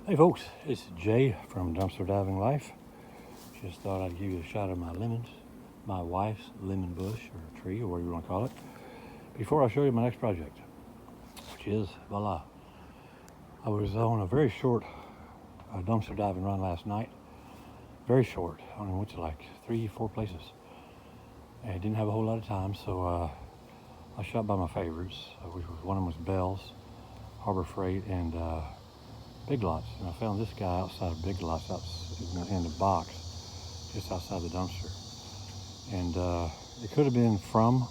Hey folks, it's Jay from Dumpster Diving Life. Just thought I'd give you a shot of my lemons, my wife's lemon bush or tree or whatever you want to call it, before I show you my next project, which is, voila. I was on a very short dumpster diving run last night. Very short. I only went to like 3-4 places. I didn't have a whole lot of time, so I shot by my favorites, which was one of them was Bell's, Harbor Freight, and Big Lots. And I found this guy outside of Big Lots, out in the box, just outside the dumpster. And it could have been from,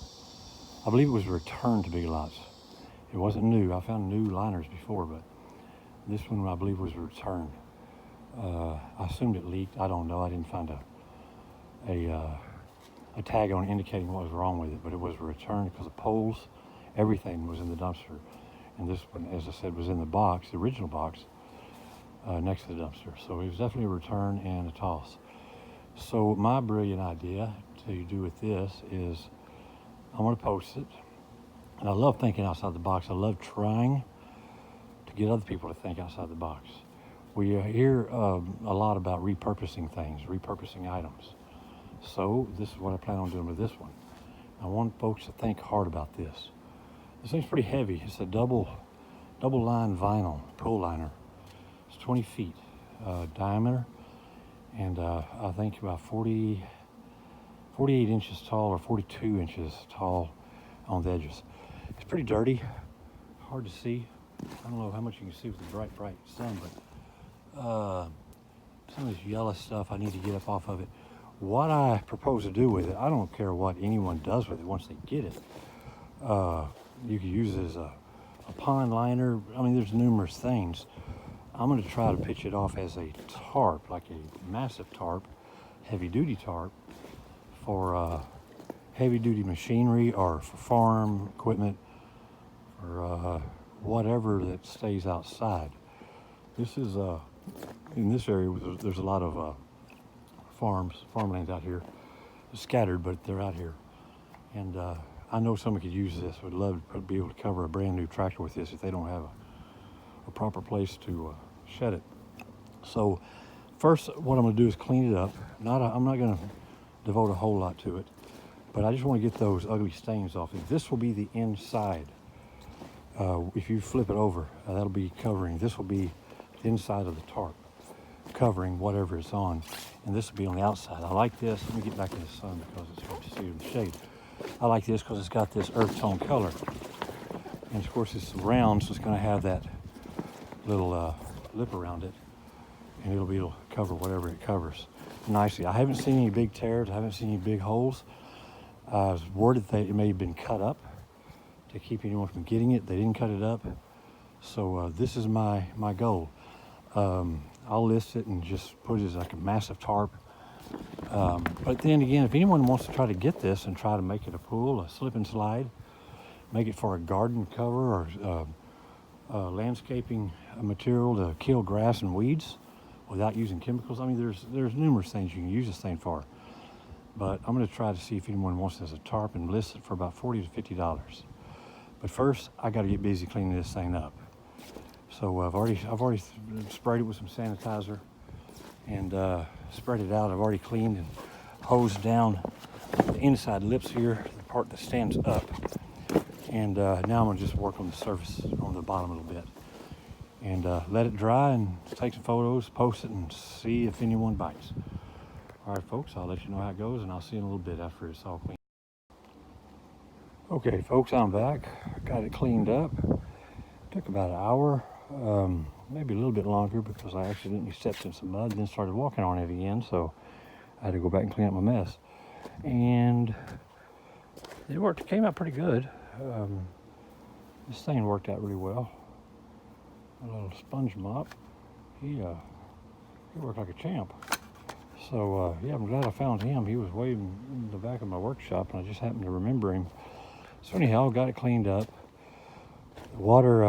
I believe it was returned to Big Lots. It wasn't new. I found new liners before, but this one I believe was returned. I assumed it leaked. I don't know. I didn't find a tag on it indicating what was wrong with it, but it was returned because the poles, everything was in the dumpster. And this one, as I said, was in the box, the original box, next to the dumpster. So it was definitely a return and a toss. So my brilliant idea to do with this is I'm going to post it. And I love thinking outside the box. I love trying to get other people to think outside the box. We hear a lot about repurposing things, repurposing items. So this is what I plan on doing with this one. I want folks to think hard about this. This thing's pretty heavy. It's a double line vinyl pull liner. It's 20 feet diameter, and I think about 48 inches tall or 42 inches tall on the edges. It's pretty dirty, hard to see. I don't know how much you can see with the bright sun, but some of this yellow stuff I need to get up off of it. What I propose to do with it, I don't care what anyone does with it once they get it. You could use it as a pond liner. I mean, there's numerous things. I'm going to try to pitch it off as a tarp, like a massive tarp, heavy-duty tarp for heavy-duty machinery or for farm equipment or whatever that stays outside. This is, in this area, there's a lot of farmlands out here. They're scattered, but they're out here. And I know someone could use this, would love to be able to cover a brand new tractor with this if they don't have a proper place to shed it. So first, what I'm going to do is clean it up. I'm not going to devote a whole lot to it, but I just want to get those ugly stains off. This will be the inside. If you flip it over, that'll be covering. This will be the inside of the tarp, covering whatever it's on, and this will be on the outside. I like this. Let me get back in the sun because it's hard to see in the shade. I like this because it's got this earth tone color, and of course it's round, so it's going to have that little lip around it, and it'll cover whatever it covers nicely. I haven't seen any big tears. I haven't seen any big holes. I was worried that it may have been cut up to keep anyone from getting it. They didn't cut it up, so this is my goal. I'll list it and just put it as like a massive tarp. But then again, if anyone wants to try to get this and try to make it a pool, a slip and slide, make it for a garden cover or landscaping material to kill grass and weeds without using chemicals. I mean, there's numerous things you can use this thing for. But I'm going to try to see if anyone wants this as a tarp and list it for about $40 to $50. But first, I got to get busy cleaning this thing up. So I've already sprayed it with some sanitizer and spread it out. I've already cleaned and hosed down the inside lips here, the part that stands up. And now I'm going to just work on the surface on the bottom a little bit. And let it dry and take some photos, post it, and see if anyone bites. All right, folks, I'll let you know how it goes, and I'll see you in a little bit after it's all clean. Okay, folks, I'm back. Got it cleaned up. Took about an hour, maybe a little bit longer because I accidentally stepped in some mud and then started walking on it again, so I had to go back and clean up my mess. And it worked. It came out pretty good. This thing worked out really well. A little sponge mop. He worked like a champ. So yeah, I'm glad I found him. He was way in the back of my workshop, and I just happened to remember him. So anyhow, got it cleaned up. The water,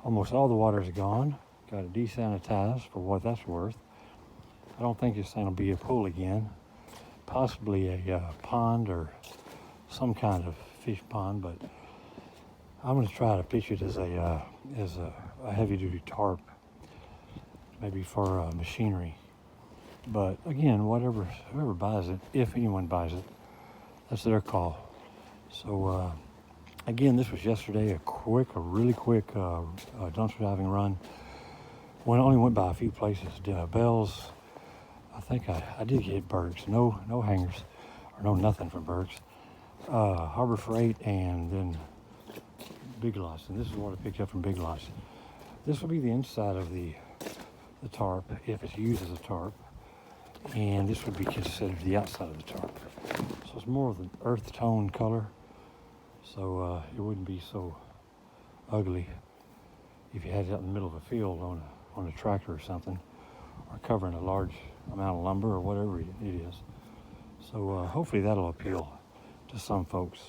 almost all the water is gone. Got it desanitized for what that's worth. I don't think this thing will be a pool again. Possibly a pond or some kind of fish pond, but I'm going to try to pitch it as a heavy-duty tarp maybe for machinery. But again, whoever buys it, if anyone buys it, that's their call. So again, this was yesterday, a really quick dumpster diving run. Only went by a few places. Bell's. I think I did get Berg's. No hangers, or nothing from Berg's. Harbor Freight, and then Big Lots. And this is what I picked up from Big Lots. This will be the inside of the tarp, if it's used as a tarp. And this would be considered the outside of the tarp. So it's more of an earth tone color. So it wouldn't be so ugly if you had it out in the middle of a field on a tractor or something, or covering a large amount of lumber or whatever it is. So hopefully that'll appeal to some folks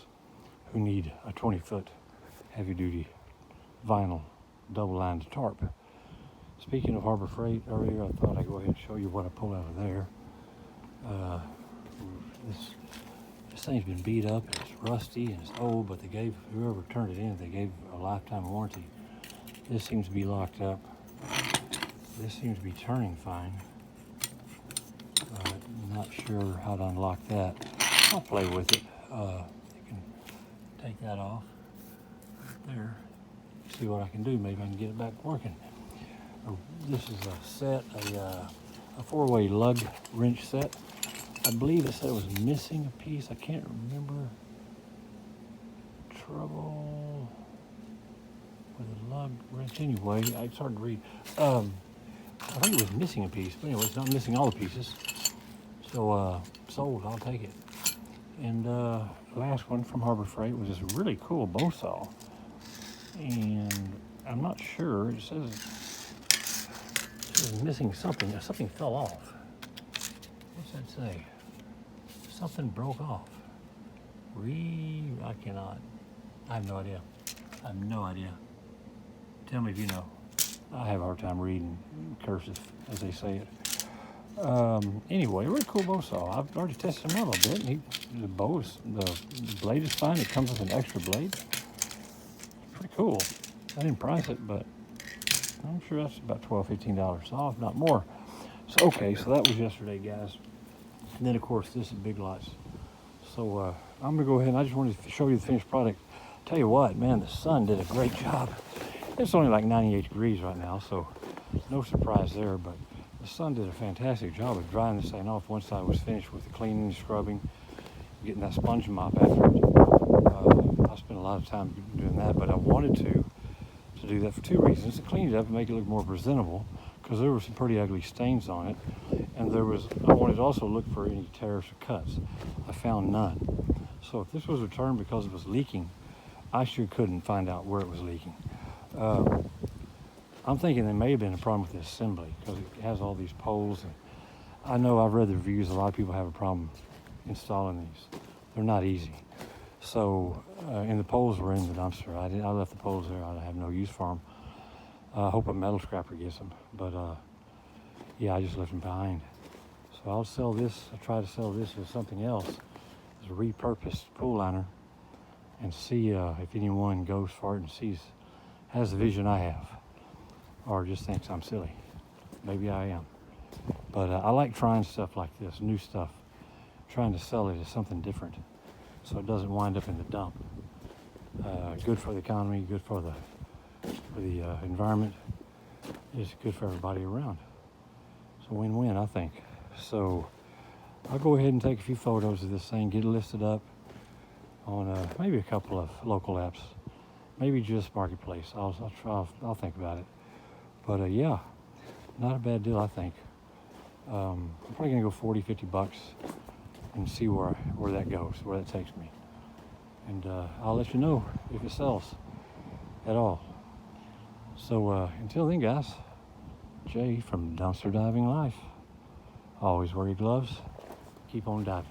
who need a 20-foot heavy-duty vinyl double-lined tarp. Speaking of Harbor Freight, earlier I thought I'd go ahead and show you what I pulled out of there. This thing's been beat up, and it's rusty and it's old, but whoever turned it in, they gave a lifetime warranty. This seems to be locked up. This seems to be turning fine. I'm not sure how to unlock that. I'll play with it. You can take that off right there. See what I can do. Maybe I can get it back working. This is a set, a 4-way lug wrench set. I believe it said it was missing a piece. I can't remember. Trouble with a lug wrench. Anyway, it's hard to read. I think it was missing a piece, but anyway, it's not missing all the pieces. So sold. I'll take it. And last one from Harbor Freight was this really cool bow saw. And I'm not sure. It says it's missing something. Something fell off. What's that say? Something broke off. I cannot. I have no idea. I have no idea. Tell me if you know. I have a hard time reading cursive, as they say it. Anyway, really cool bow saw. I've already tested him out a little bit. The blade is fine. It comes with an extra blade. Pretty cool. I didn't price it, but I'm sure that's about $12, $15 off, not more. So, okay, so that was yesterday, guys. And then, of course, this is Big Lots. So I'm going to go ahead, and I just wanted to show you the finished product. Tell you what, man, the sun did a great job. It's only like 98 degrees right now, so no surprise there, but the sun did a fantastic job of drying this thing off. Once I was finished with the cleaning, scrubbing, getting that sponge mop after it. I spent a lot of time doing that, but I wanted to do that for two reasons: to clean it up and make it look more presentable, because there were some pretty ugly stains on it, and I wanted to also look for any tears or cuts. I found none. So if this was returned because it was leaking, I sure couldn't find out where it was leaking. I'm thinking there may have been a problem with the assembly, because it has all these poles, and I know I've read the reviews. A lot of people have a problem installing these. They're not easy. So, and the poles were in the dumpster. I left the poles there. I have no use for them. I hope a metal scrapper gets them. But yeah, I just left them behind. So I'll sell this. I'll try to sell this as something else, as a repurposed pool liner, and see if anyone goes for it and has the vision I have, or just thinks I'm silly. Maybe I am. But I like trying stuff like this, new stuff, trying to sell it as something different, so it doesn't wind up in the dump. Good for the economy, good for the environment. It's good for everybody around. It's a win-win, I think. So I'll go ahead and take a few photos of this thing, get it listed up on maybe a couple of local apps, maybe just Marketplace. I'll think about it. But yeah, not a bad deal, I think. I'm probably gonna go $40-50 and see where that goes, where that takes me. And I'll let you know if it sells at all. So until then, guys, Jay from Dumpster Diving Life. Always wear your gloves. Keep on diving.